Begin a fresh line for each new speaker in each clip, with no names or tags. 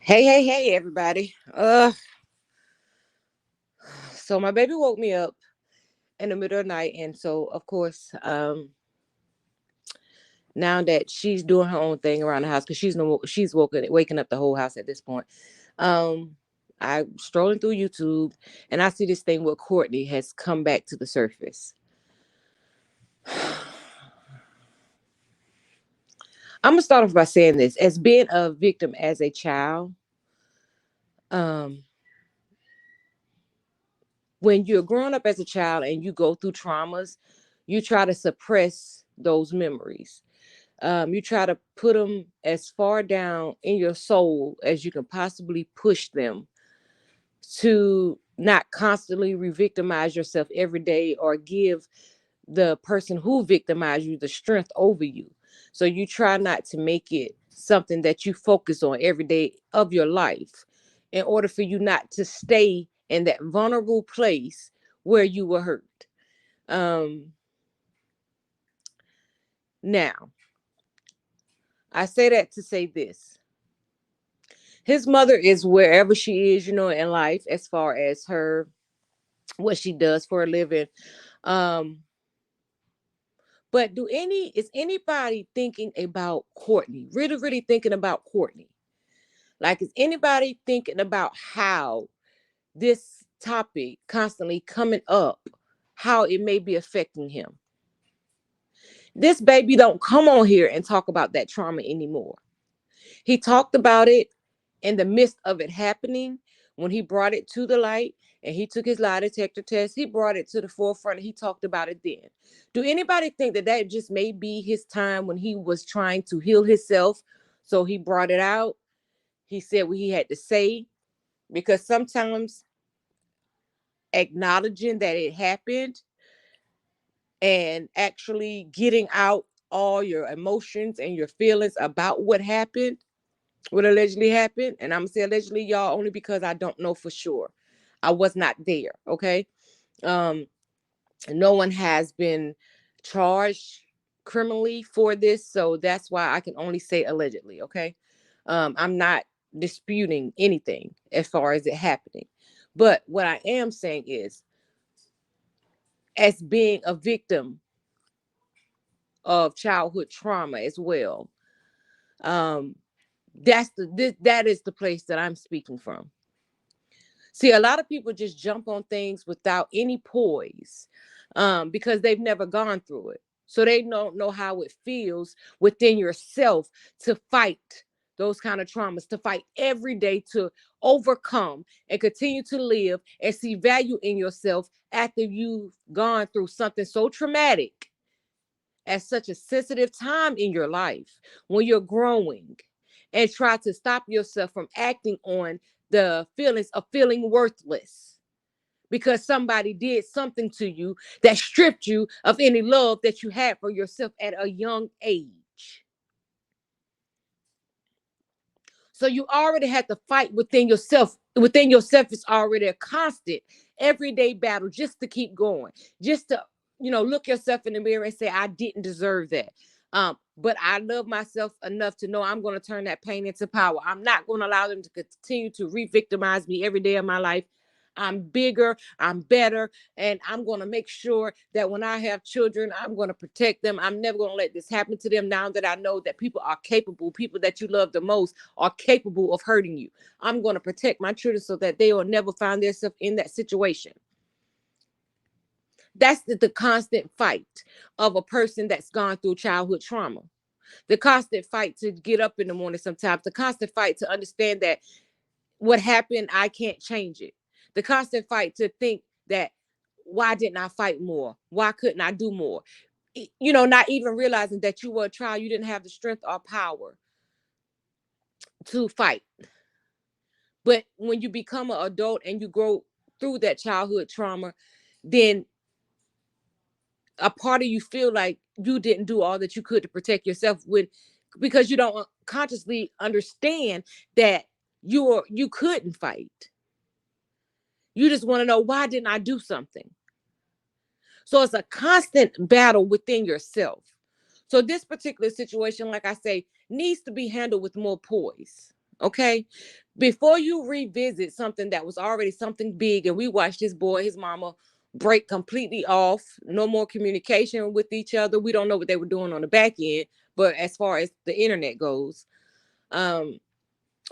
Hey, everybody. So my baby woke me up in the middle of the night, and so of course, now that she's doing her own thing around the house, because she's waking up the whole house at this point. Um, I strolling through YouTube, and I see this thing where Courtney has come back to the surface. I'm gonna start off by saying this: as being a victim as a child, um, when you're growing up as a child and you go through traumas, you try to suppress those memories. You try to put them as far down in your soul as you can possibly push them to not constantly re-victimize yourself every day or give the person who victimized you the strength over you. So you try not to make it something that you focus on every day of your life in order for you not to stay in that vulnerable place where you were hurt. Um, Now, I say that to say this. His mother is wherever she is, in life, as far as her, what she does for a living. Um, but is anybody thinking about Courtney? Really, really thinking about Courtney? Like, is anybody thinking about how this topic constantly coming up, how it may be affecting him? This baby don't come on here and talk about that trauma anymore. He talked about it in the midst of it happening when he brought it to the light and he took his lie detector test. He brought it to the forefront and he talked about it then. Do anybody think that that just may be his time when he was trying to heal himself? So he brought it out. He said what he had to say, because sometimes acknowledging that it happened and actually getting out all your emotions and your feelings about what allegedly happened. And I'm gonna say allegedly, y'all, only because I don't know for sure. I was not there. Okay. Um, no one has been charged criminally for this, so that's why I can only say allegedly. Okay. I'm not disputing anything as far as it happening. But what I am saying is, as being a victim of childhood trauma as well, um, that is the place that I'm speaking from. See, a lot of people just jump on things without any poise, because they've never gone through it. So they don't know how it feels within yourself to fight those kind of traumas, to fight every day to overcome and continue to live and see value in yourself after you've gone through something so traumatic at such a sensitive time in your life when you're growing, and try to stop yourself from acting on the feelings of feeling worthless because somebody did something to you that stripped you of any love that you had for yourself at a young age. So you already had to fight within yourself. Within yourself is already a constant everyday battle just to keep going, just to, look yourself in the mirror and say, I didn't deserve that. But I love myself enough to know I'm going to turn that pain into power. I'm not going to allow them to continue to re-victimize me every day of my life. I'm bigger, I'm better, and I'm going to make sure that when I have children, I'm going to protect them. I'm never going to let this happen to them now that I know that people are capable, people that you love the most are capable of hurting you. I'm going to protect my children so that they will never find themselves in that situation. That's the constant fight of a person that's gone through childhood trauma. The constant fight to get up in the morning sometimes, the constant fight to understand that what happened, I can't change it. The constant fight to think that, why didn't I fight more? Why couldn't I do more? Not even realizing that you were a child, you didn't have the strength or power to fight. But when you become an adult and you grow through that childhood trauma, then a part of you feel like you didn't do all that you could to protect yourself, because you don't consciously understand that you couldn't fight. You just want to know, why didn't I do something? So it's a constant battle within yourself. So this particular situation, like I say, needs to be handled with more poise. Okay. Before you revisit something that was already something big, and we watched this boy, his mama break completely off, no more communication with each other. We don't know what they were doing on the back end, but as far as the internet goes, um,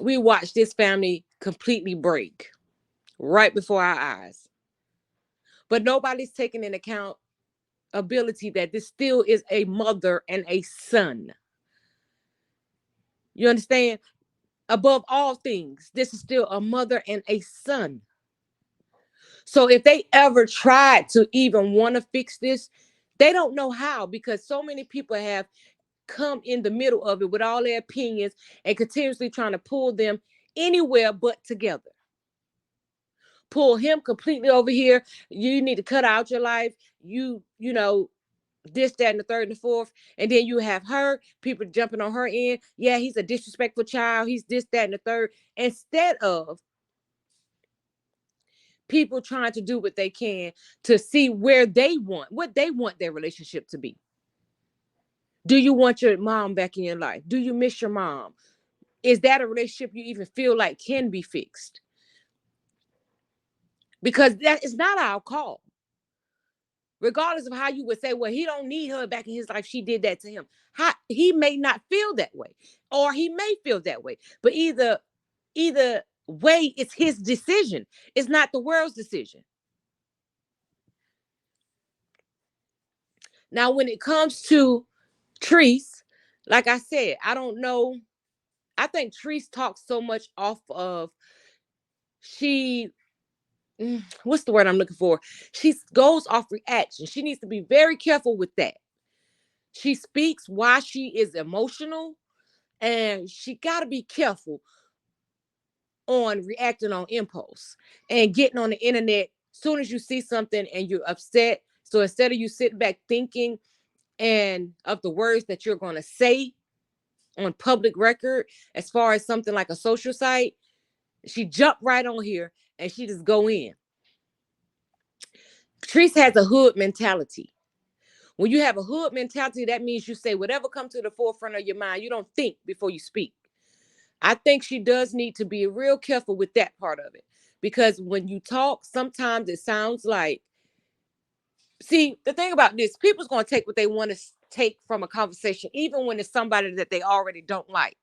we watched this family completely break right before our eyes. But nobody's taking into account ability that this still is a mother and a son. You understand? Above all things, this is still a mother and a son. So if they ever tried to even want to fix this, they don't know how, because so many people have come in the middle of it with all their opinions and continuously trying to pull them anywhere but together. Pull him completely over here. You need to cut out your life. You know, this, that, and the third and the fourth. And then you have her, people jumping on her end. Yeah, he's a disrespectful child. He's this, that, and the third. Instead of people trying to do what they can to see where they want, what they want their relationship to be. Do you want your mom back in your life? Do you miss your mom? Is that a relationship you even feel like can be fixed? Because that is not our call. Regardless of how you would say, well, he don't need her back in his life. She did that to him. He may not feel that way, or he may feel that way. But either way, it's his decision. It's not the world's decision. Now, when it comes to Treese, like I said, I don't know. I think Treese talks so much off of she. What's the word I'm looking for? She goes off reaction. She needs to be very careful with that. She speaks why she is emotional, and she got to be careful on reacting on impulse and getting on the internet soon as you see something and you're upset. So instead of you sitting back thinking and of the words that you're going to say on public record, as far as something like a social site, she jumped right on here and she just go in. Treese has a hood mentality. When you have a hood mentality, that means you say whatever comes to the forefront of your mind. You don't think before you speak. I think she does need to be real careful with that part of it, because when you talk, sometimes it sounds like, see, the thing about this, people's going to take what they want to take from a conversation, even when it's somebody that they already don't like.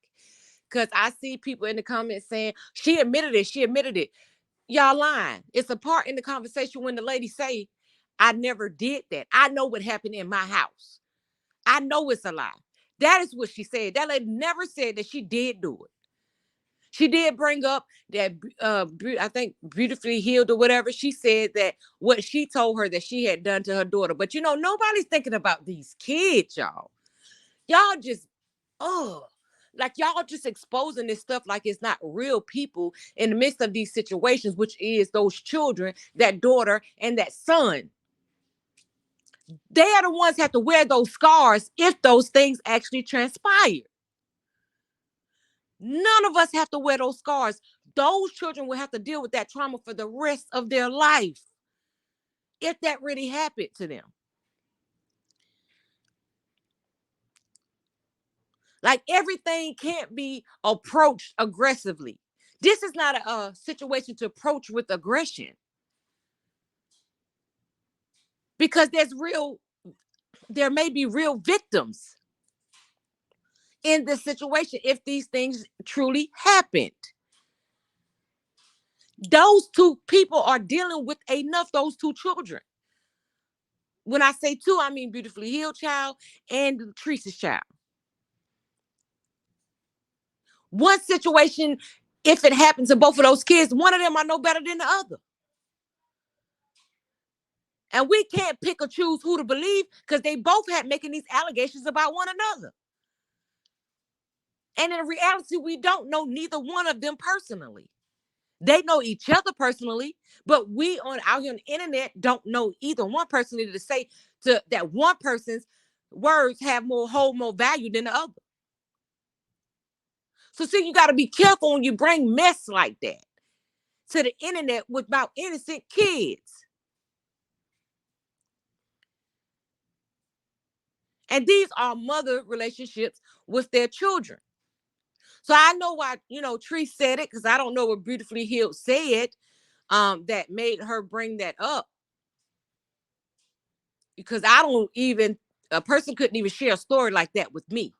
Because I see people in the comments saying, she admitted it, she admitted it. Y'all lying. It's a part in the conversation when the lady say, I never did that. I know what happened in my house. I know it's a lie. That is what she said. That lady never said that she did do it. She did bring up that I think beautifully healed or whatever. She said that what she told her that she had done to her daughter. But you know, nobody's thinking about these kids, y'all. Y'all just, oh, like y'all just exposing this stuff like it's not real people in the midst of these situations, which is those children, that daughter and that son. They are the ones that have to wear those scars if those things actually transpire. None of us have to wear those scars. Those children will have to deal with that trauma for the rest of their life if that really happened to them. Like, everything can't be approached aggressively. This is not a situation to approach with aggression, because there may be real victims in this situation if these things truly happened. Those two people are dealing with enough, those two children. When I say two, I mean beautifully healed child and Teresa's child. One situation, if it happens to both of those kids, one of them are no better than the other. And we can't pick or choose who to believe, because they both had making these allegations about one another. And in reality, we don't know neither one of them personally. They know each other personally, but we on out here on the internet don't know either one personally to say to that one person's words have hold more value than the other. So see, you got to be careful when you bring mess like that to the internet with about innocent kids. And these are mother relationships with their children. So I know why, Tree said it, because I don't know what Beautifully Healed said that made her bring that up. Because a person couldn't even share a story like that with me.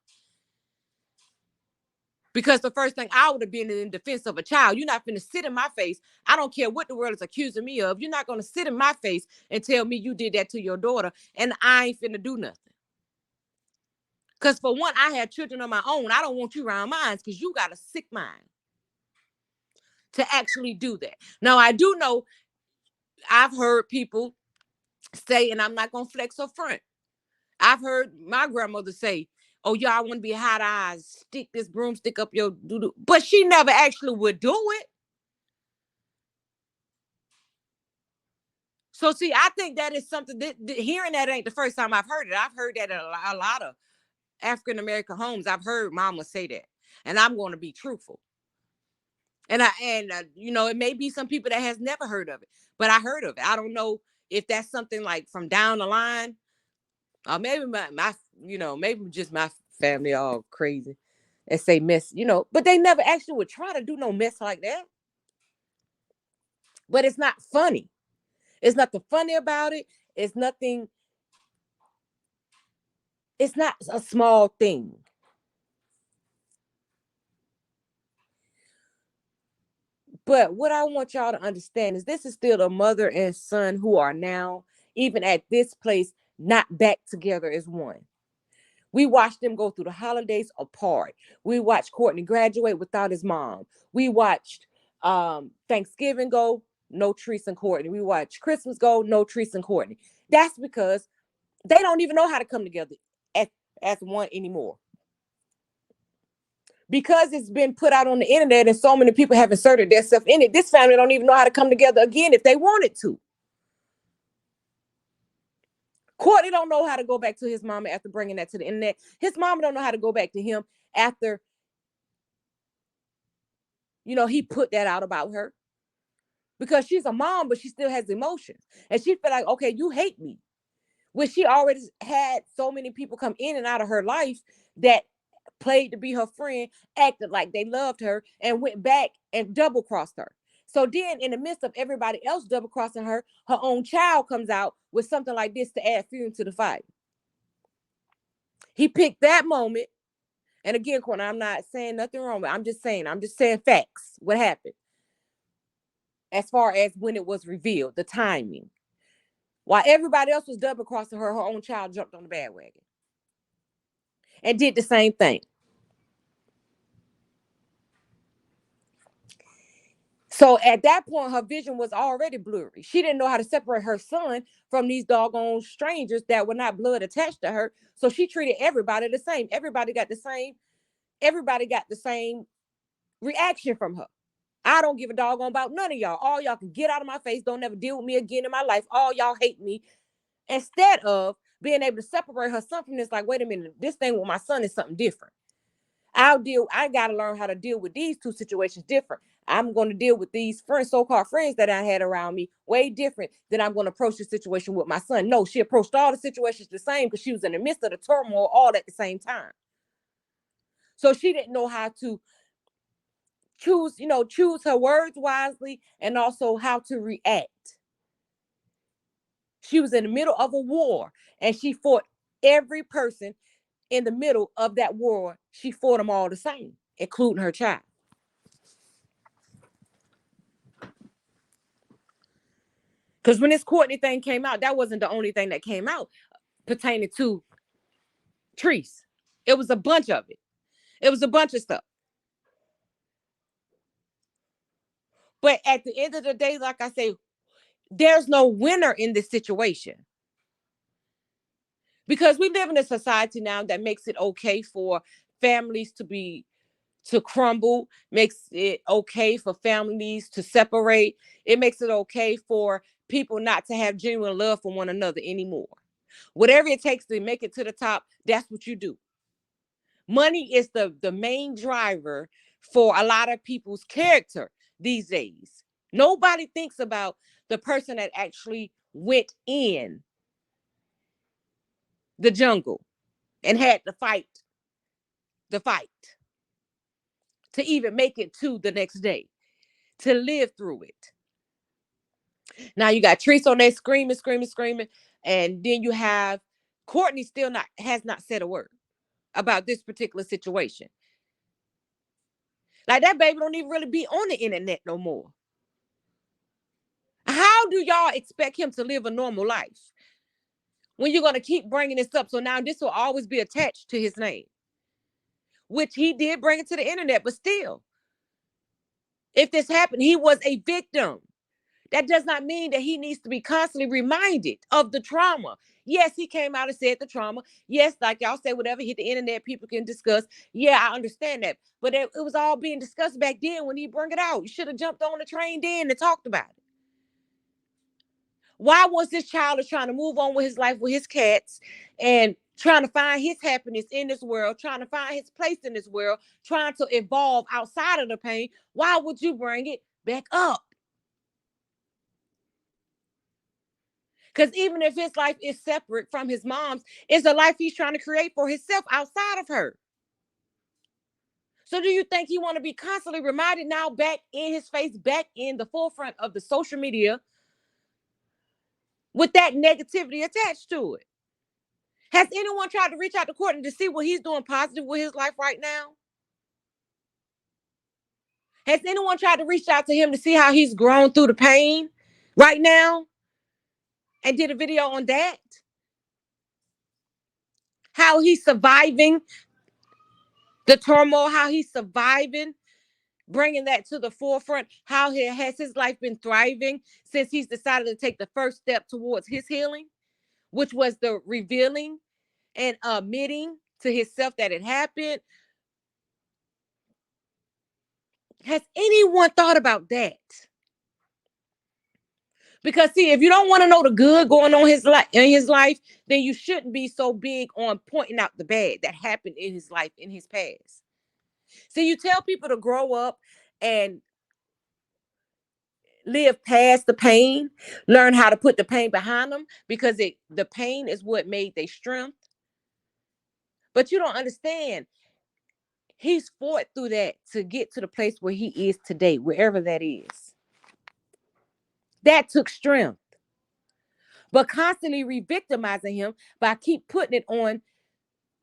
Because the first thing I would have been in defense of a child. You're not going to sit in my face. I don't care what the world is accusing me of. You're not going to sit in my face and tell me you did that to your daughter, and I ain't finna do nothing. Because for one, I have children of my own. I don't want you around mine because you got a sick mind to actually do that. Now, I do know I've heard people say, and I'm not going to flex or front, I've heard my grandmother say, oh, y'all want to be hot eyes, stick this broomstick up your doo-doo. But she never actually would do it. So, see, I think that is something that hearing that ain't the first time I've heard it. I've heard that in a lot of African-American homes. I've heard mama say that. And I'm going to be truthful. And it may be some people that has never heard of it, but I heard of it. I don't know if that's something like from down the line, or maybe maybe just my family all crazy and say mess, but they never actually would try to do no mess like that. But it's not funny. It's nothing funny about it. It's nothing. It's not a small thing. But what I want y'all to understand is this is still a mother and son who are now, even at this place, not back together as one. We watched them go through the holidays apart. We watched Courtney graduate without his mom. We watched Thanksgiving go, no Treese and Courtney. We watched Christmas go, no Treese and Courtney. That's because they don't even know how to come together as one anymore. Because it's been put out on the internet and so many people have inserted their stuff in it, this family don't even know how to come together again if they wanted to. Courtney don't know how to go back to his mama after bringing that to the internet. His mama don't know how to go back to him after, he put that out about her. Because she's a mom, but she still has emotions. And she feel like, okay, you hate me. When she already had so many people come in and out of her life that played to be her friend, acted like they loved her, and went back and double crossed her. So then in the midst of everybody else double crossing her, her own child comes out with something like this to add fuel to the fire. He picked that moment. And again, Courtney, I'm not saying nothing wrong, but I'm just saying facts. What happened? As far as when it was revealed, the timing. While everybody else was double crossing her, her own child jumped on the bandwagon and did the same thing. So at that point, her vision was already blurry. She didn't know how to separate her son from these doggone strangers that were not blood attached to her. So she treated everybody the same. Everybody got the same reaction from her. I don't give a doggone about none of y'all. All y'all can get out of my face. Don't ever deal with me again in my life. All y'all hate me. Instead of being able to separate her son from this, like, wait a minute, this thing with my son is something different. I got to learn how to deal with these two situations different. I'm going to deal with these so-called friends that I had around me way different than I'm going to approach the situation with my son. No, she approached all the situations the same because she was in the midst of the turmoil all at the same time. So she didn't know how to choose her words wisely and also how to react. She was in the middle of a war and she fought every person in the middle of that war. She fought them all the same, including her child. Because when this Courtney thing came out, that wasn't the only thing that came out pertaining to Treese. It was a bunch of it. It was a bunch of stuff. But at the end of the day, like I say, there's no winner in this situation. Because we live in a society now that makes it okay for families to crumble, makes it okay for families to separate. It makes it okay for people not to have genuine love for one another anymore. Whatever it takes to make it to the top, that's what you do. Money is the main driver for a lot of people's character these days. Nobody thinks about the person that actually went in the jungle and had to fight the fight. to even make it to the next day, to live through it. Now you got Treese on there screaming, screaming, screaming, and then you have Courtney still not has not said a word about this particular situation. Like that baby don't even really be on the internet no more. How do y'all expect him to live a normal life when you're going to keep bringing this up? So now this will always be attached to his name, which he did bring it to the internet, but still, if this happened, he was a victim. That does not mean that he needs to be constantly reminded of the trauma. Yes, he came out and said the trauma. Yes, like y'all say, whatever hit the internet, people can discuss. Yeah, I understand that. But it was all being discussed back then when he brought it out. You should have jumped on the train then and talked about it. Why was this child is trying to move on with his life with his cats and trying to find his happiness in this world, trying to find his place in this world, trying to evolve outside of the pain? Why would you bring it back up? Because even if his life is separate from his mom's, it's a life he's trying to create for himself outside of her. So do you think he want to be constantly reminded now, back in his face, back in the forefront of the social media, with that negativity attached to it? Has anyone tried to reach out to Courtney to see what he's doing positive with his life right now? Has anyone tried to reach out to him to see how he's grown through the pain right now and did a video on that? How he's surviving the turmoil, how he's surviving, bringing that to the forefront. How has his life been thriving since he's decided to take the first step towards his healing, which was the revealing and admitting to himself that it happened? Has anyone thought about that? Because see, if you don't want to know the good going on in his life, then you shouldn't be so big on pointing out the bad that happened in his life, in his past. See, you tell people to grow up and live past the pain, learn how to put the pain behind them, because the pain is what made their strength. But you don't understand. He's fought through that to get to the place where he is today, wherever that is. That took strength. But constantly re-victimizing him by keep putting it on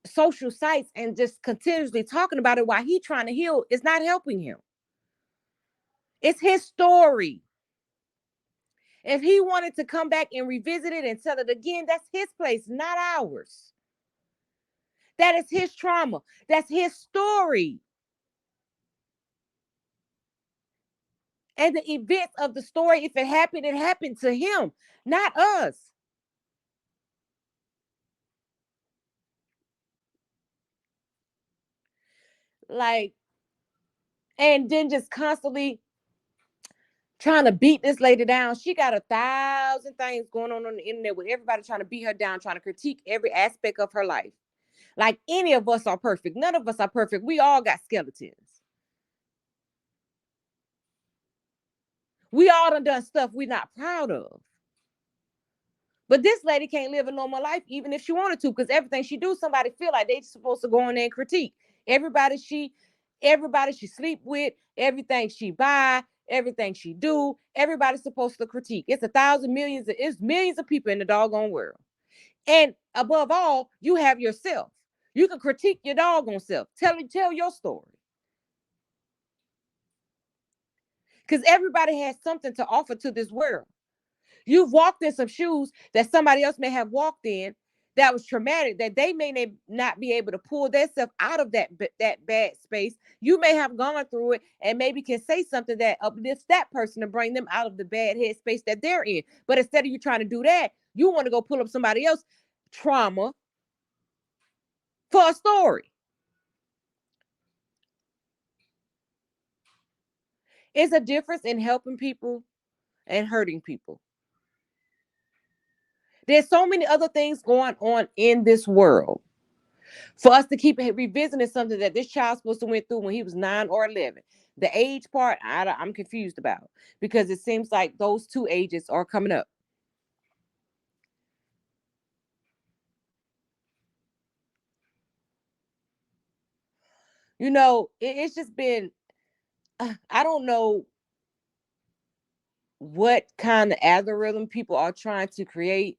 social sites and just continuously talking about it while he's trying to heal is not helping him. It's his story. If he wanted to come back and revisit it and tell it again, that's his place, not ours. That is his trauma. That's his story. And the events of the story, if it happened to him, not us. Like, and then just constantly trying to beat this lady down. She got 1,000 things going on the internet with everybody trying to beat her down, trying to critique every aspect of her life. Like any of us are perfect. None of us are perfect. We all got skeletons. We all done stuff we're not proud of. But this lady can't live a normal life even if she wanted to, because everything she do, somebody feel like they supposed to go in there and critique. Everybody she sleep with, everything she buy, everything she do, everybody's supposed to critique. It's 1,000 millions, it's millions of people in the doggone world. And above all, you have yourself. You can critique your doggone self. Tell your story. Because everybody has something to offer to this world. You've walked in some shoes that somebody else may have walked in that was traumatic, that they may not be able to pull themselves out of that bad space. You may have gone through it and maybe can say something that uplifts that person to bring them out of the bad head space that they're in. But instead of you trying to do that, you want to go pull up somebody else's trauma for a story. It's a difference in helping people and hurting people. There's so many other things going on in this world for us to keep revisiting something that this child's supposed to went through when he was 9 or 11. The age part, I'm confused about, because it seems like those two ages are coming up. You know, it's just been I don't know what kind of algorithm people are trying to create,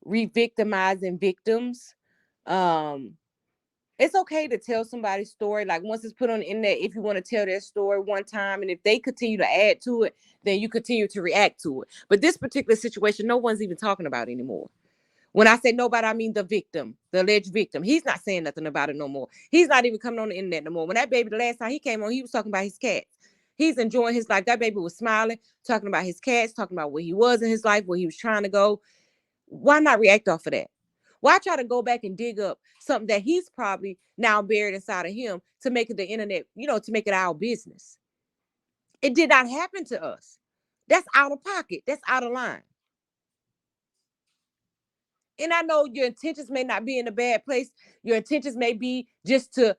re-victimizing victims. Um, it's okay to tell somebody's story. Like once it's put on the internet, if you want to tell their story one time, and if they continue to add to it, then you continue to react to it. But this particular situation, no one's even talking about anymore. When I say nobody, I mean the victim, the alleged victim. He's not saying nothing about it no more. He's not even coming on the internet no more. When that baby, the last time he came on, he was talking about his cats. He's enjoying his life. That baby was smiling, talking about his cats, talking about where he was in his life, where he was trying to go. Why not react off of that? Why try to go back and dig up something that he's probably now buried inside of him to make it the internet, to make it our business? It did not happen to us. That's out of pocket. That's out of line. And I know your intentions may not be in a bad place. Your intentions may be just to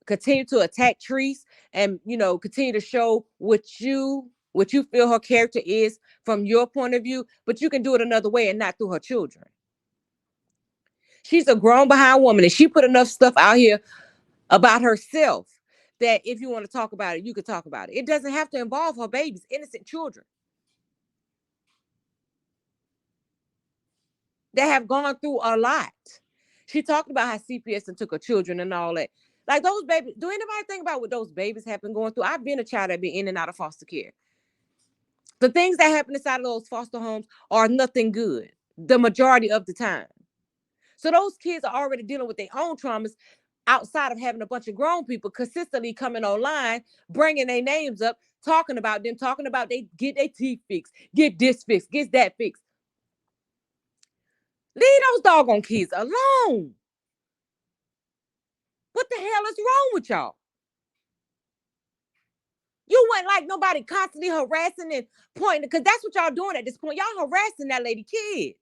continue to attack Treese and continue to show what you feel her character is from your point of view, but you can do it another way and not through her children. She's a grown behind woman and she put enough stuff out here about herself that if you want to talk about it, you could talk about it. It doesn't have to involve her babies, innocent children that have gone through a lot. She talked about how CPS and took her children and all that. Like those babies, do anybody think about what those babies have been going through? I've been a child that been in and out of foster care. The things that happen inside of those foster homes are nothing good the majority of the time. So those kids are already dealing with their own traumas outside of having a bunch of grown people consistently coming online, bringing their names up, talking about them, talking about they get their teeth fixed, get this fixed, get that fixed. Leave those doggone kids alone. What the hell is wrong with y'all? You wouldn't like nobody constantly harassing and pointing, because that's what y'all doing at this point. Y'all harassing that lady kids.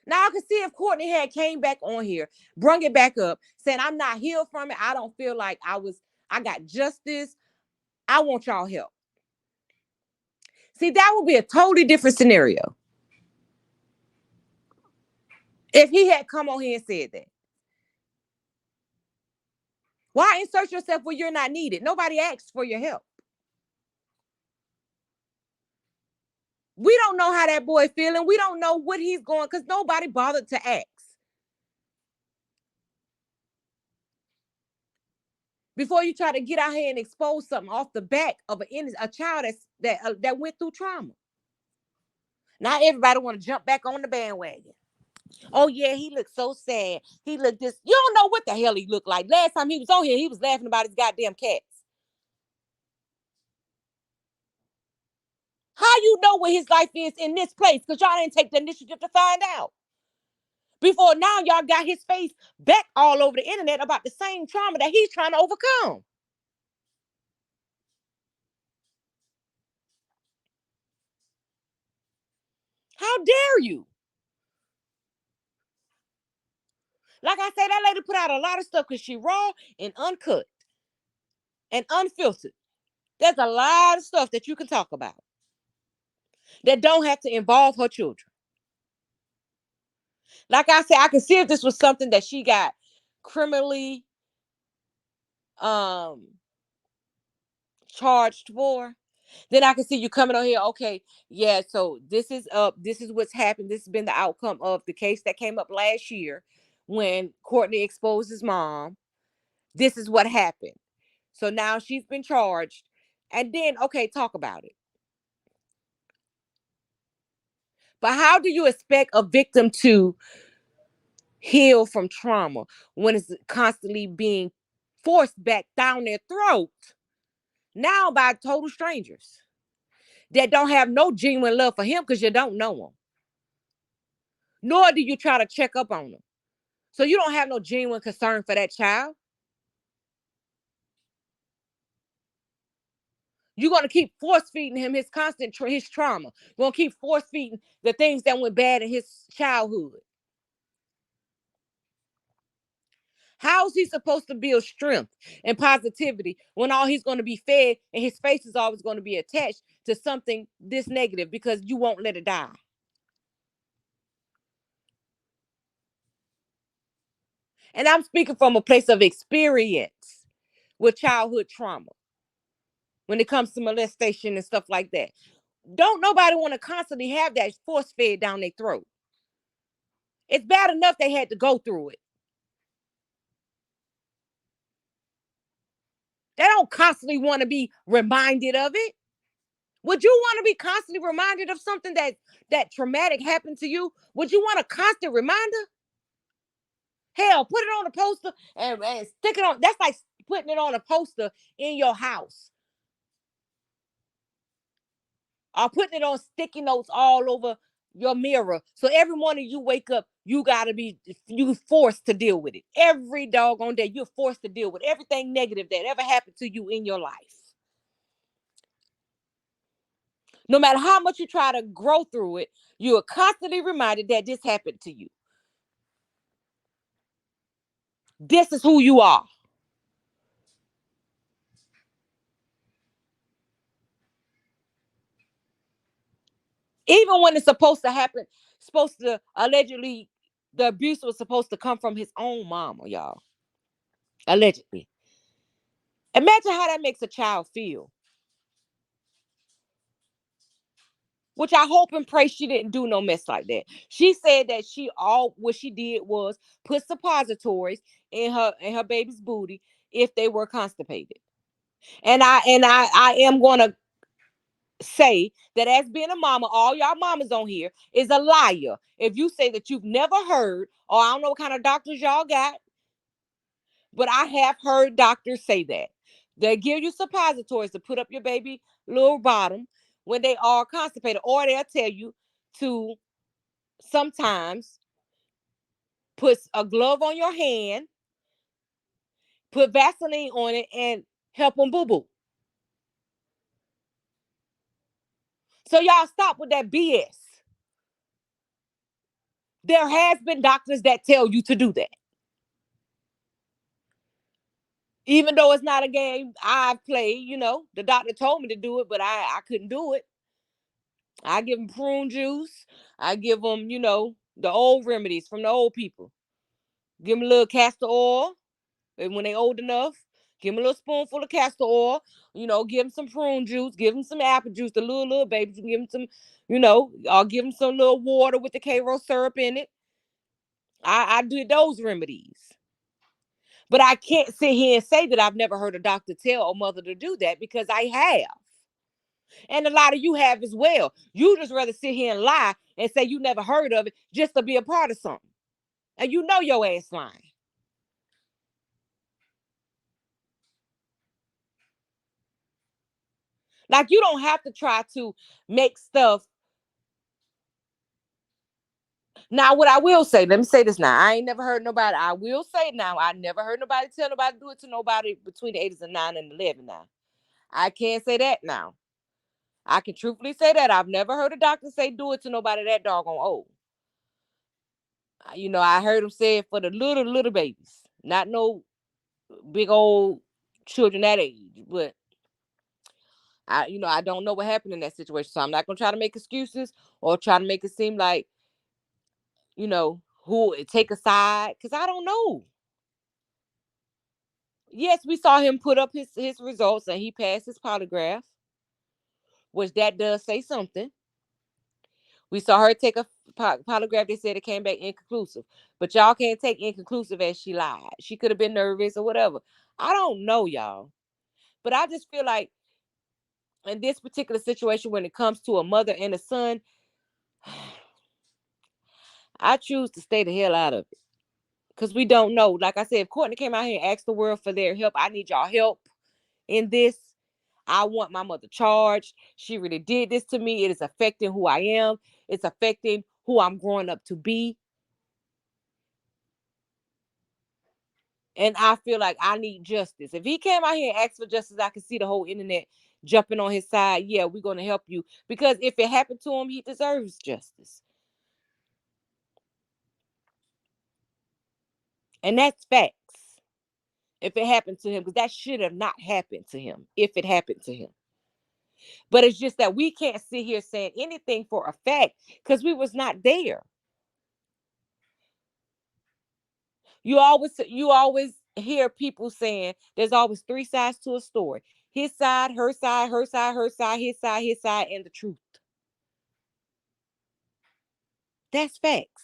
Now I can see if Courtney had came back on here, brung it back up, saying I'm not healed from it. I don't feel like I got justice. I want y'all help. See, that would be a totally different scenario if he had come on here and said that. Why insert yourself where you're not needed? Nobody asked for your help. We don't know how that boy feeling. We don't know what he's going, because nobody bothered to ask. Before you try to get out here and expose something off the back of a child that went through trauma. Now everybody want to jump back on the bandwagon. Oh yeah, he looked so sad. He looked this. You don't know what the hell he looked like. Last time he was on here, he was laughing about his goddamn cats. How you know what his life is in this place? Because y'all didn't take the initiative to find out. Before now, y'all got his face back all over the internet about the same trauma that he's trying to overcome. How dare you? Like I said, that lady put out a lot of stuff because she raw and uncut and unfiltered. There's a lot of stuff that you can talk about that don't have to involve her children. Like I said, I can see if this was something that she got criminally um charged for, then I can see you coming on here. Okay, yeah, so this is this is what's happened. This has been the outcome of the case that came up last year when Courtney exposed his mom. This is what happened. So now she's been charged. And then, okay, talk about it. But how do you expect a victim to heal from trauma when it's constantly being forced back down their throat now by total strangers that don't have no genuine love for him because you don't know him? Nor do you try to check up on him. So you don't have no genuine concern for that child. You're going to keep force feeding him his his trauma. You're going to keep force feeding the things that went bad in his childhood. How is he supposed to build strength and positivity when all he's going to be fed and his face is always going to be attached to something this negative because you won't let it die? And I'm speaking from a place of experience. with childhood trauma when it comes to molestation and stuff like that. Don't nobody want to constantly have that force fed down their throat. It's bad enough they had to go through it. They don't constantly want to be reminded of it. Would you want to be constantly reminded of something that traumatic happened to you? Would you want a constant reminder? Hell, put it on a poster and stick it on. That's like putting it on a poster in your house. Or putting it on sticky notes all over your mirror. So every morning you wake up, you forced to deal with it. Every doggone day, you're forced to deal with everything negative that ever happened to you in your life. No matter how much you try to grow through it, you are constantly reminded that this happened to you. This is who you are. Even when it's supposed to happen, supposed to allegedly, the abuse was supposed to come from his own mama, y'all. Allegedly. Imagine how that makes a child feel. Which I hope and pray she didn't do no mess like that. She said that what she did was put suppositories in her baby's booty if they were constipated. And I am gonna say that as being a mama, all y'all mamas on here is a liar. If you say that you've never heard, or I don't know what kind of doctors y'all got, but I have heard doctors say that. They give you suppositories to put up your baby little bottom when they are constipated, or they'll tell you to sometimes put a glove on your hand, put Vaseline on it, and help them boo boo. So y'all stop with that BS. There has been doctors that tell you to do that. Even though it's not a game I've played, the doctor told me to do it, but I couldn't do it. I give them prune juice. I give them, the old remedies from the old people. Give them a little castor oil. And when they old enough, give them a little spoonful of castor oil. Give them some prune juice. Give them some apple juice. The little babies. Give them some, I'll give them some little water with the Karo syrup in it. I do those remedies. But I can't sit here and say that I've never heard a doctor tell a mother to do that, because I have. And a lot of you have as well. You just rather sit here and lie and say you never heard of it just to be a part of something. And you know your ass lying. Like, you don't have to try to make stuff. Now, what I will say, let me say this now. I ain't never heard nobody. I will say now, I never heard nobody tell nobody to do it to nobody between the ages of 9 and 11 now. I can't say that now. I can truthfully say that. I've never heard a doctor say do it to nobody that doggone old. I heard him say it for the little babies, not no big old children that age. But I don't know what happened in that situation, so I'm not gonna try to make excuses or try to make it seem like, who take a side, because I don't know. Yes, we saw him put up his results and he passed his polygraph, which that does say something. We saw her take a polygraph. They said it came back inconclusive. But y'all can't take inconclusive as she lied. She could have been nervous or whatever. I don't know, y'all. But I just feel like in this particular situation, when it comes to a mother and a son, I choose to stay the hell out of it. Because we don't know. Like I said, if Courtney came out here and asked the world for their help, I need y'all help in this. I want my mother charged. She really did this to me. It is affecting who I am. It's affecting who I'm growing up to be. And I feel like I need justice. If he came out here and asked for justice, I can see the whole internet jumping on his side. Yeah, we're going to help you. Because if it happened to him, he deserves justice. And that's facts. If it happened to him, because that should have not happened to him if it happened to him. But it's just that we can't sit here saying anything for a fact because we was not there. You always hear people saying there's always three sides to a story: his side, her side, her side, her side, his side, and the truth. That's facts.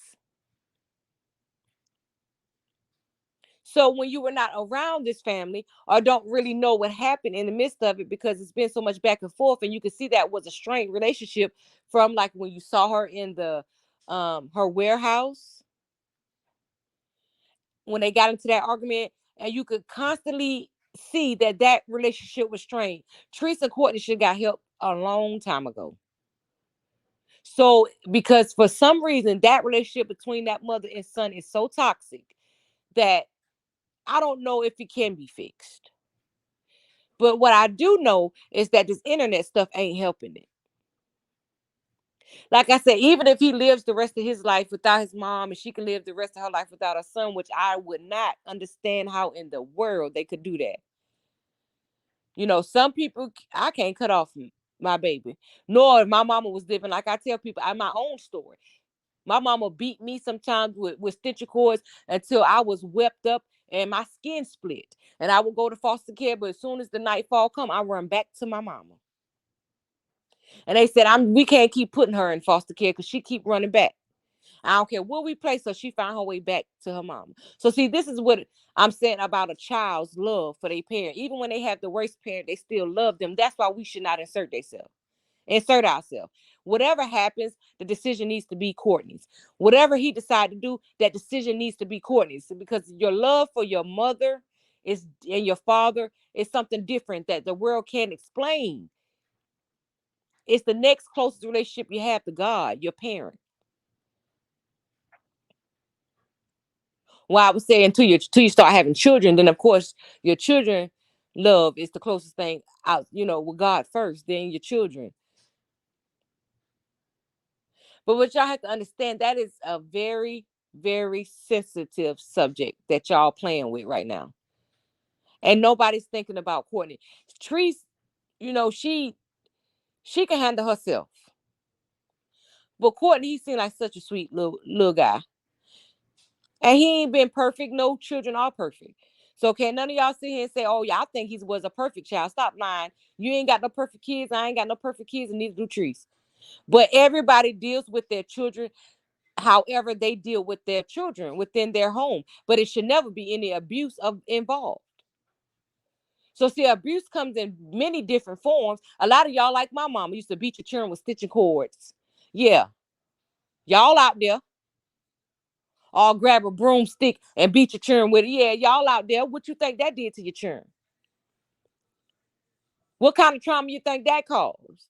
So when you were not around this family or don't really know what happened in the midst of it, because it's been so much back and forth, and you can see that was a strained relationship from like when you saw her in the her warehouse when they got into that argument, and you could constantly see that that relationship was strained. Teresa and Courtney should have got help a long time ago. So because for some reason that relationship between that mother and son is so toxic that I don't know if it can be fixed. But what I do know is that this internet stuff ain't helping it. Like I said, even if he lives the rest of his life without his mom and she can live the rest of her life without her son, which I would not understand how in the world they could do that. You know, some people, I can't cut off my baby, nor if my mama was living. Like I tell people, I my own story. My mama beat me sometimes with stitcher cords until I was wept up and my skin split. And I would go to foster care, but as soon as the nightfall come, I run back to my mama. And they said, we can't keep putting her in foster care because she keep running back. I don't care where we place her, she found her way back to her mama. So see, this is what I'm saying about a child's love for their parent. Even when they have the worst parent, they still love them. That's why we should not insert ourselves. Whatever happens, the decision needs to be Courtney's. Whatever he decided to do, that decision needs to be Courtney's. Because your love for your mother is and your father is something different that the world can't explain. It's the next closest relationship you have to God, your parent. Well, I would say until you start having children, then of course your children love is the closest thing out, with God first, then your children. But what y'all have to understand, that is a very, very sensitive subject that y'all playing with right now. And nobody's thinking about Courtney. Treese, she can handle herself. But Courtney, he seemed like such a sweet little guy. And he ain't been perfect. No children are perfect. So can none of y'all sit here and say, oh, y'all think he was a perfect child? Stop lying. You ain't got no perfect kids. I ain't got no perfect kids, and neither do Treese. But everybody deals with their children however they deal with their children within their home. But it should never be any abuse involved. So see, abuse comes in many different forms. A lot of y'all, like my mama, used to beat your children with stitching cords. Yeah. Y'all out there. Or grab a broomstick and beat your children with it. Yeah, y'all out there. What you think that did to your children? What kind of trauma you think that caused?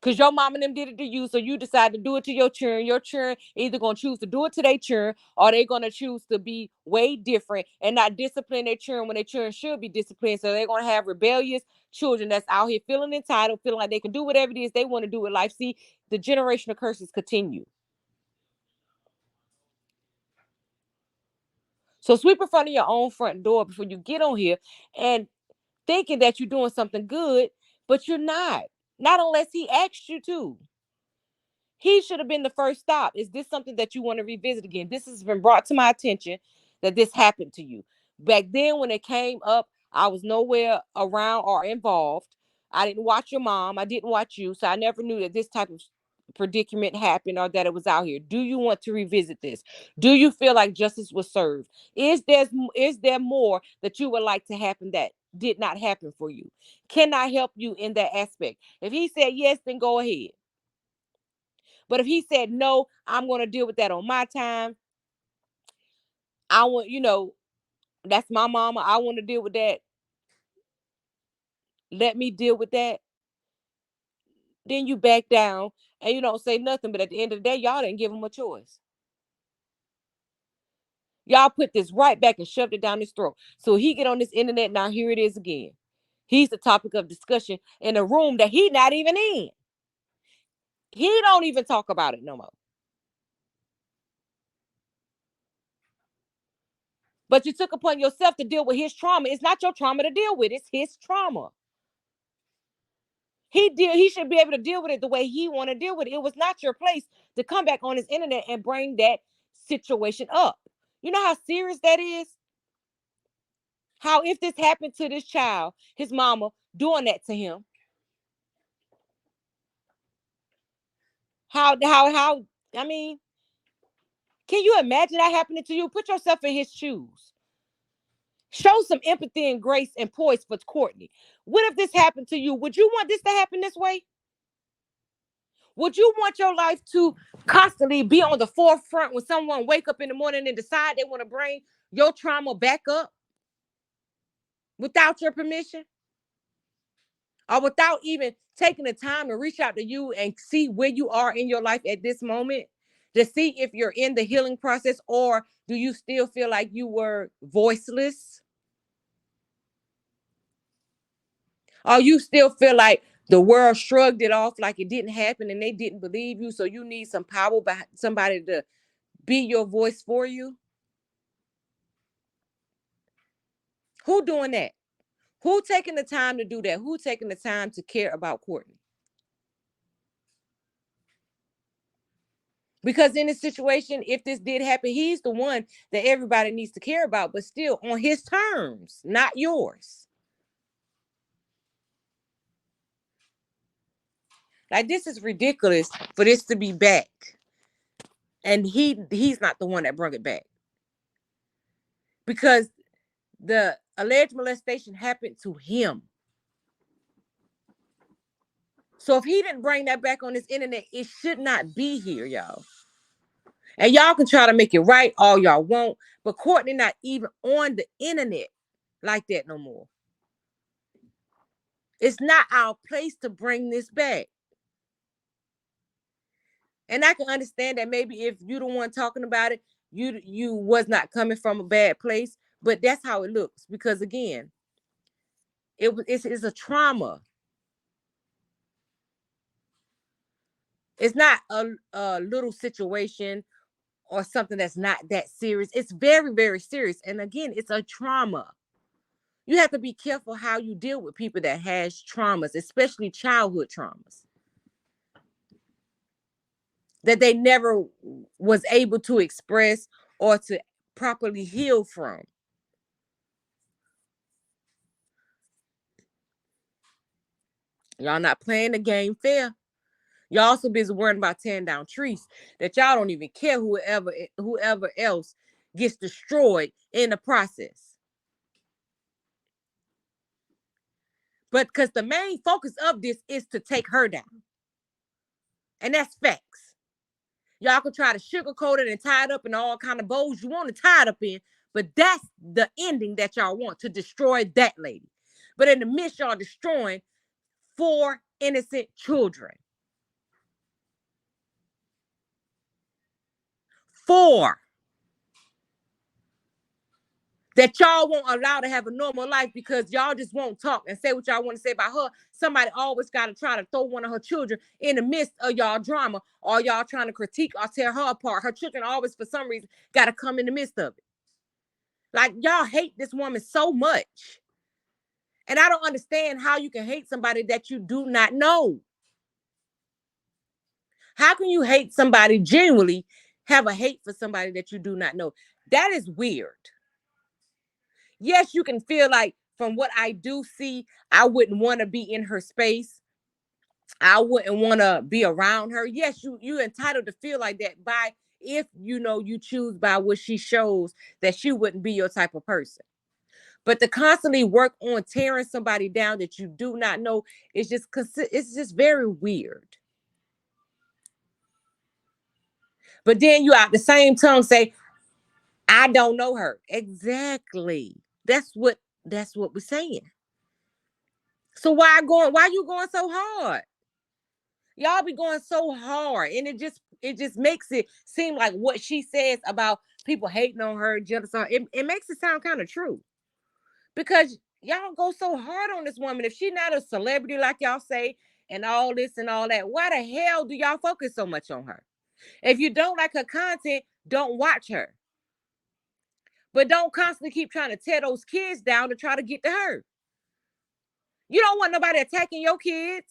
Because your mom and them did it to you, so you decide to do it to your children. Your children either going to choose to do it to their children, or they're going to choose to be way different and not discipline their children when their children should be disciplined. So they're going to have rebellious children that's out here feeling entitled, feeling like they can do whatever it is they want to do with life. See, the generational curses continue. So sweep in front of your own front door before you get on here and thinking that you're doing something good, but you're not. Not unless he asked you to. He should have been the first stop. Is this something that you want to revisit again? This has been brought to my attention that this happened to you. Back then, when it came up, I was nowhere around or involved. I didn't watch your mom. I didn't watch you. So I never knew that this type of predicament happened or that it was out here. Do you want to revisit this? Do you feel like justice was served? Is there more that you would like to happen that did not happen for you? Can I help you in that aspect? If he said yes, then go ahead. But if he said no, I'm going to deal with that on my time. I want, that's my mama. I want to deal with that. Let me deal with that. Then you back down and you don't say nothing. But at the end of the day, y'all didn't give him a choice. Y'all put this right back and shoved it down his throat. So he get on this internet. Now here it is again. He's the topic of discussion in a room that he not even in. He don't even talk about it no more. But you took upon yourself to deal with his trauma. It's not your trauma to deal with. It's his trauma. He should be able to deal with it the way he want to deal with it. It was not your place to come back on his internet and bring that situation up. You know how serious that is? How if this happened to this child, his mama doing that to him, how I mean, can you imagine that happening to you? Put yourself in his shoes. Show some empathy and grace and poise for Courtney. What if this happened to you? Would you want this to happen this way? Would you want your life to constantly be on the forefront when someone wake up in the morning and decide they want to bring your trauma back up without your permission? Or without even taking the time to reach out to you and see where you are in your life at this moment, to see if you're in the healing process, or do you still feel like you were voiceless? Or you still feel like the world shrugged it off like it didn't happen and they didn't believe you, so you need some power by somebody to be your voice for you? Who doing that? Who taking the time to do that? Who taking the time to care about Courtney? Because in this situation, if this did happen, he's the one that everybody needs to care about, but still on his terms, not yours. Like, this is ridiculous for this to be back. And he's not the one that brought it back. Because the alleged molestation happened to him. So if he didn't bring that back on this internet, it should not be here, y'all. And y'all can try to make it right all y'all want, but Courtney not even on the internet like that no more. It's not our place to bring this back. And I can understand that maybe if you the one talking about it, you was not coming from a bad place, but that's how it looks. Because again, it's a trauma. It's not a little situation or something that's not that serious. It's very, very serious. And again, it's a trauma. You have to be careful how you deal with people that has traumas, especially childhood traumas that they never was able to express or to properly heal from. Y'all not playing the game fair. Y'all also busy worrying about tearing down trees that y'all don't even care whoever else gets destroyed in the process. But because the main focus of this is to take her down. And that's facts. Y'all can try to sugarcoat it and tie it up in all kind of bows you want to tie it up in, but that's the ending that y'all want, to destroy that lady. But in the midst, y'all destroying 4 innocent children. 4 that y'all won't allow to have a normal life because y'all just won't talk and say what y'all want to say about her. Somebody always got to try to throw one of her children in the midst of y'all drama, or y'all trying to critique or tear her apart. Her children always, for some reason, got to come in the midst of it. Like, y'all hate this woman so much. And I don't understand how you can hate somebody that you do not know. How can you hate somebody, genuinely have a hate for somebody that you do not know? That is weird. Yes, you can feel like, from what I do see, I wouldn't want to be in her space. I wouldn't want to be around her. Yes, you entitled to feel like that by, if you choose by what she shows that she wouldn't be your type of person. But to constantly work on tearing somebody down that you do not know is it's just very weird. But then you out the same tongue say, I don't know her. Exactly. That's what we're saying. So why you going so hard? Y'all be going so hard, and it just makes it seem like what she says about people hating on her, jealous on her, it makes it sound kind of true. Because y'all go so hard on this woman. If she's not a celebrity like y'all say, and all this and all that, why the hell do y'all focus so much on her? If you don't like her content, don't watch her. But don't constantly keep trying to tear those kids down to try to get to her. You don't want nobody attacking your kids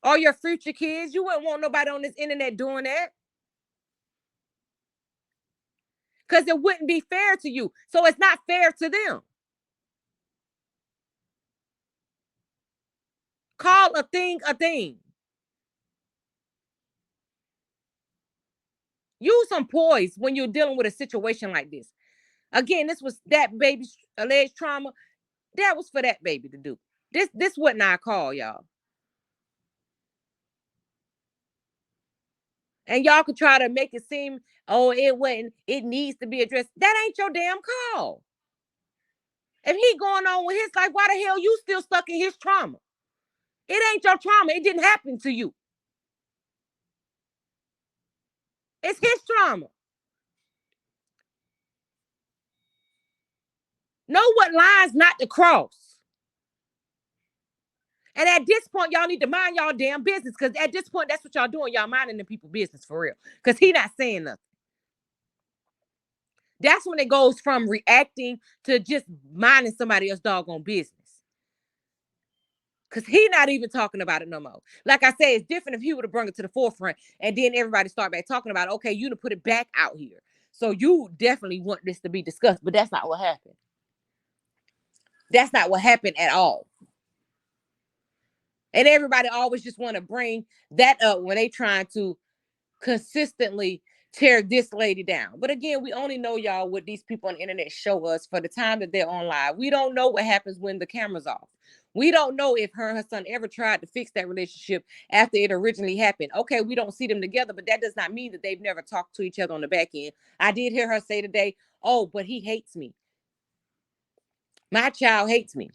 or your future kids. You wouldn't want nobody on this internet doing that. because it wouldn't be fair to you. So it's not fair to them. Call a thing a thing. Use some poise when you're dealing with a situation like this. Again, this was that baby's alleged trauma. That was for that baby to do. This wasn't our call, y'all. And y'all could try to make it seem, oh, it wasn't, it needs to be addressed. That ain't your damn call. If he going on with his life, why the hell you still stuck in his trauma? It ain't your trauma. It didn't happen to you. It's his trauma. Know what lines not to cross. And at this point, y'all need to mind y'all damn business. Because at this point, that's what y'all doing. Y'all minding the people business for real. Because he not saying nothing. That's when it goes from reacting to just minding somebody else's doggone business. Because he not even talking about it no more. Like I said, it's different if he would have brought it to the forefront and then everybody start back talking about it. Okay, you to put it back out here. So you definitely want this to be discussed. But that's not what happened. That's not what happened at all. And everybody always just want to bring that up when they trying to consistently tear this lady down. But again, we only know, y'all, what these people on the internet show us for the time that they're on live. We don't know what happens when the camera's off. We don't know if her and her son ever tried to fix that relationship after it originally happened. Okay, we don't see them together, but that does not mean that they've never talked to each other on the back end. I did hear her say today, oh, but he hates me. My child hates me.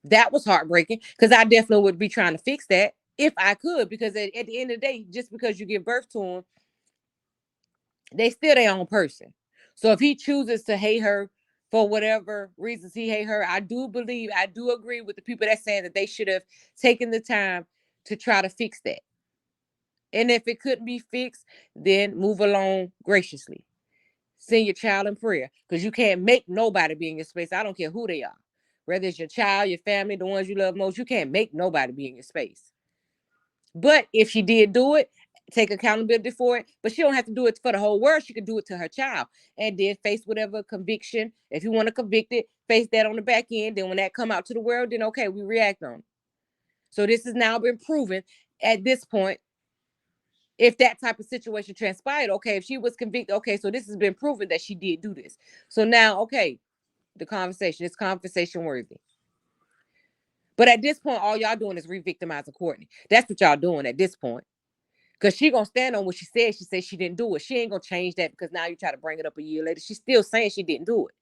That was heartbreaking because I definitely would be trying to fix that if I could, because at the end of the day, just because you give birth to them, they still their own person. So if he chooses to hate her for whatever reasons he hate her, I do agree with the people that saying that they should have taken the time to try to fix that. And if it couldn't be fixed, then move along graciously. Send your child in prayer, because you can't make nobody be in your space. I don't care who they are. Whether it's your child, your family, the ones you love most, you can't make nobody be in your space. But if she did do it, take accountability for it. But she don't have to do it for the whole world. She could do it to her child and then face whatever conviction. If you want to convict it, face that on the back end. Then when that come out to the world, then okay, we react on it. So this has now been proven at this point. If that type of situation transpired, okay, if she was convicted, okay, so this has been proven that she did do this. So now, okay, the conversation is conversation worthy. But at this point, all y'all doing is re-victimizing Courtney. That's what y'all doing at this point. Because she gonna stand on what she said. She said she didn't do it. She ain't gonna change that because now you try to bring it up a year later. She's still saying she didn't do it.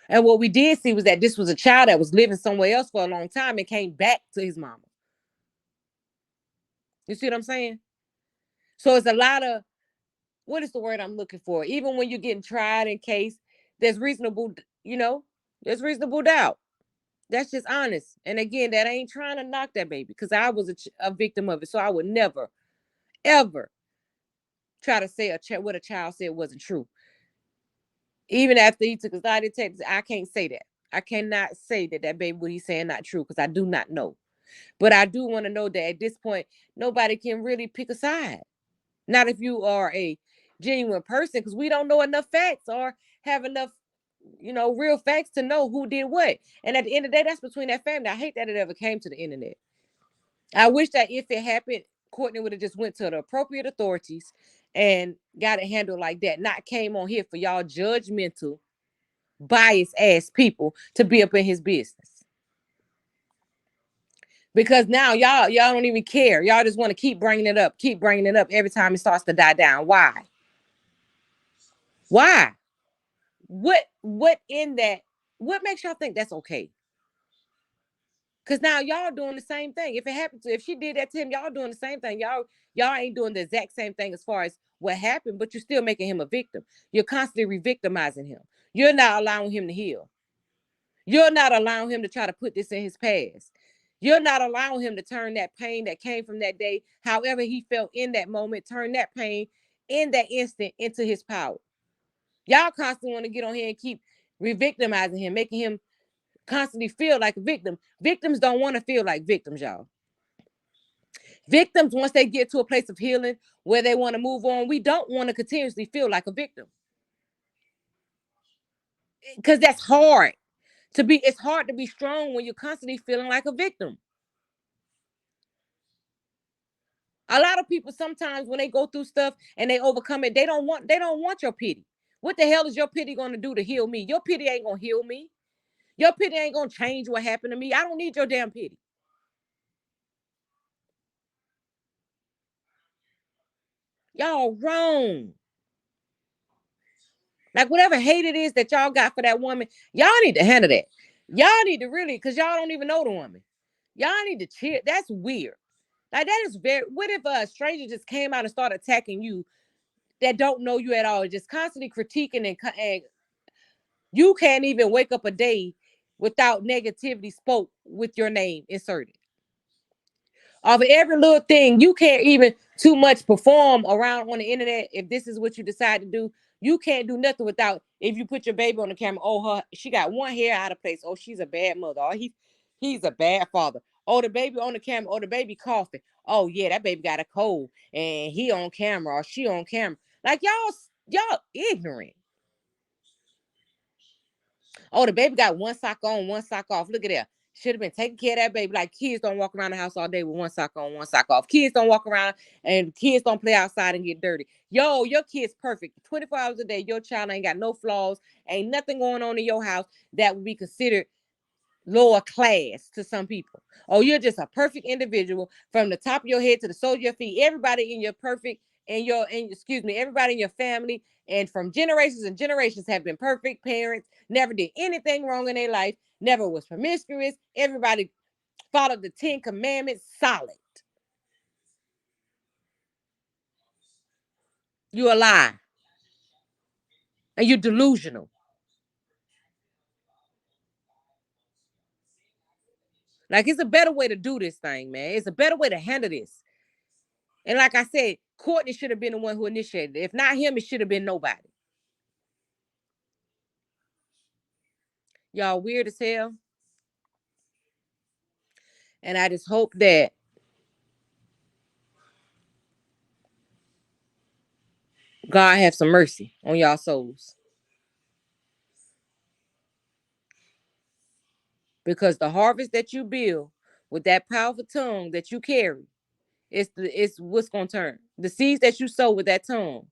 And what we did see was that this was a child that was living somewhere else for a long time and came back to his mama. You see what I'm saying? So it's a lot of, what is the word I'm looking for? Even when you're getting tried in case, there's reasonable, there's reasonable doubt. That's just honest. And again, that ain't trying to knock that baby, because I was a victim of it. So I would never, ever try to say what a child said wasn't true. Even after he took his lie detector, I can't say that. I cannot say that baby, what he's saying, not true, because I do not know. But I do want to know that at this point, nobody can really pick a side. Not if you are a genuine person, because we don't know enough facts or have enough, real facts to know who did what. And at the end of the day, that's between that family. I hate that it ever came to the internet. I wish that if it happened, Courtney would have just went to the appropriate authorities and got it handled like that. Not came on here for y'all judgmental, biased ass people to be up in his business. Because now y'all don't even care. Y'all just want to keep bringing it up every time it starts to die down. Why? Why? What in that? What makes y'all think that's okay? Because now y'all doing the same thing. If it happened if she did that to him, y'all doing the same thing. Y'all ain't doing the exact same thing as far as what happened, but you're still making him a victim. You're constantly re-victimizing him. You're not allowing him to heal. You're not allowing him to try to put this in his past. You're not allowing him to turn that pain that came from that day, however he felt in that moment, turn that pain in that instant into his power. Y'all constantly want to get on here and keep re-victimizing him, making him constantly feel like a victim. Victims don't want to feel like victims, y'all. Victims, once they get to a place of healing where they want to move on, we don't want to continuously feel like a victim. Because that's hard to be. It's hard to be strong when you're constantly feeling like a victim. A lot of people sometimes when they go through stuff and they overcome it, they don't want your pity. What the hell is your pity going to do to heal me? Your pity ain't going to heal me. Your pity ain't going to change what happened to me. I don't need your damn pity. Y'all wrong. Like whatever hate it is that y'all got for that woman, y'all need to handle that. Y'all need to really, because y'all don't even know the woman. Y'all need to cheer. That's weird. Like that is very. What if a stranger just came out and started attacking you that don't know you at all, just constantly critiquing and you can't even wake up a day without negativity spoke with your name inserted. Of every little thing, you can't even too much perform around on the internet. If this is what you decide to do, you can't do nothing without. If you put your baby on the camera, oh her, she got one hair out of place. Oh, she's a bad mother. Oh, he's a bad father. Oh, the baby on the camera. Oh, the baby coughing. Oh yeah, that baby got a cold and he on camera or she on camera. Like y'all ignorant. Oh, the baby got one sock on, one sock off. Look at that. Should have been taking care of that baby. Like kids don't walk around the house all day with one sock on, one sock off. Kids don't walk around and kids don't play outside and get dirty. Yo, your kid's perfect. 24 hours a day, your child ain't got no flaws. Ain't nothing going on in your house that would be considered lower class to some people. Oh, you're just a perfect individual from the top of your head to the sole of your feet. Everybody in your perfect everybody in your family and from generations and generations have been perfect parents, never did anything wrong in their life, never was promiscuous. Everybody followed the 10 commandments solid. You a lie and you're delusional. Like it's a better way to do this thing, man. It's a better way to handle this. And like I said, Courtney should have been the one who initiated it. If not him, it should have been nobody. Y'all weird as hell. And I just hope that God have some mercy on y'all souls. Because the harvest that you build with that powerful tongue that you carry, it's what's gonna turn. The seeds that you sow with that tongue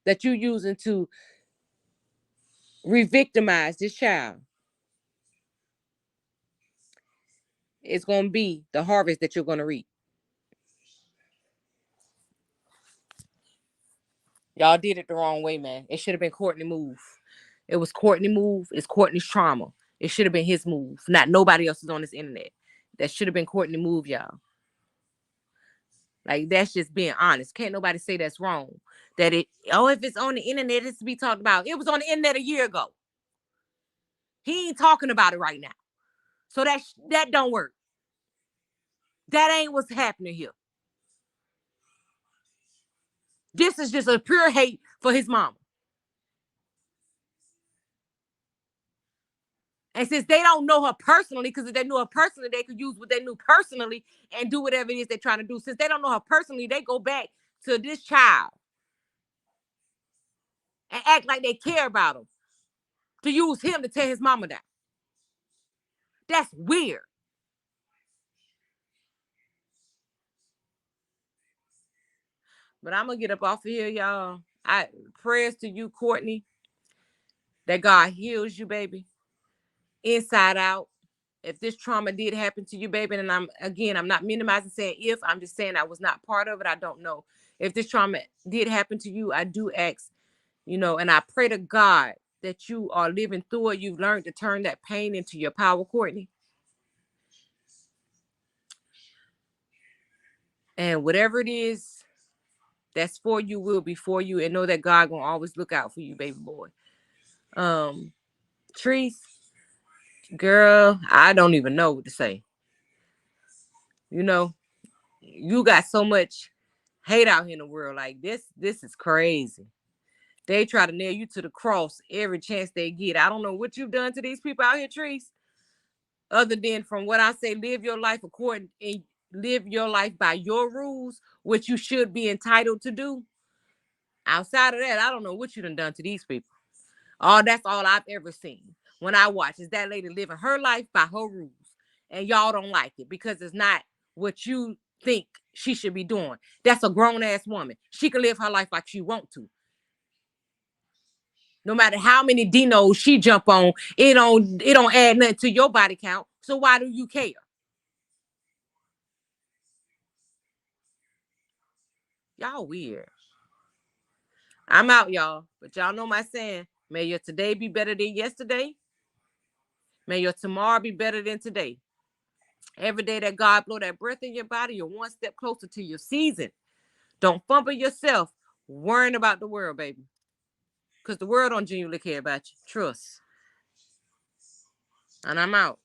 that you using to re-victimize this child, it's gonna be the harvest that you're gonna reap. Y'all did it the wrong way, man. It should have been Courtney move. It was Courtney move. It's Courtney's trauma. It should have been his move, not nobody else's on this internet. That should have been Courtney move, y'all. Like that's just being honest. Can't nobody say that's wrong. That it if it's on the internet, it's to be talked about. It was on the internet a year ago. He ain't talking about it right now. So that don't work. That ain't what's happening here. This is just a pure hate for his mama. And since they don't know her personally, because if they knew her personally, they could use what they knew personally and do whatever it is they're trying to do. Since they don't know her personally, they go back to this child and act like they care about him to use him to tear his mama down. That's weird. But I'm gonna get up off of here, y'all. I prayers to you, Courtney, that God heals you, baby, inside out. If this trauma did happen to you, baby, and I'm not minimizing saying if, I'm just saying I was not part of it. I don't know. If this trauma did happen to you, I do ask, and I pray to God that you are living through it. You've learned to turn that pain into your power, Courtney. And whatever it is that's for you will be for you. And know that God gonna always look out for you, baby boy. Trees, girl, I don't even know what to say. You know, you got so much hate out here in the world. Like this is crazy. They try to nail you to the cross every chance they get. I don't know what you've done to these people out here, Trees. Other than from what I say, live your life according and live your life by your rules, which you should be entitled to do. Outside of that, I don't know what you done to these people. That's all I've ever seen when I watch is that lady living her life by her rules. And y'all don't like it because it's not what you think she should be doing. That's a grown-ass woman. She can live her life like she want to. No matter how many dinos she jump on, it don't add nothing to your body count. So why do you care? Y'all weird. I'm out, y'all. But y'all know my saying. May your today be better than yesterday. May your tomorrow be better than today. Every day that God blow that breath in your body, you're one step closer to your season. Don't fumble yourself worrying about the world, baby. Because the world don't genuinely care about you. Trust. And I'm out.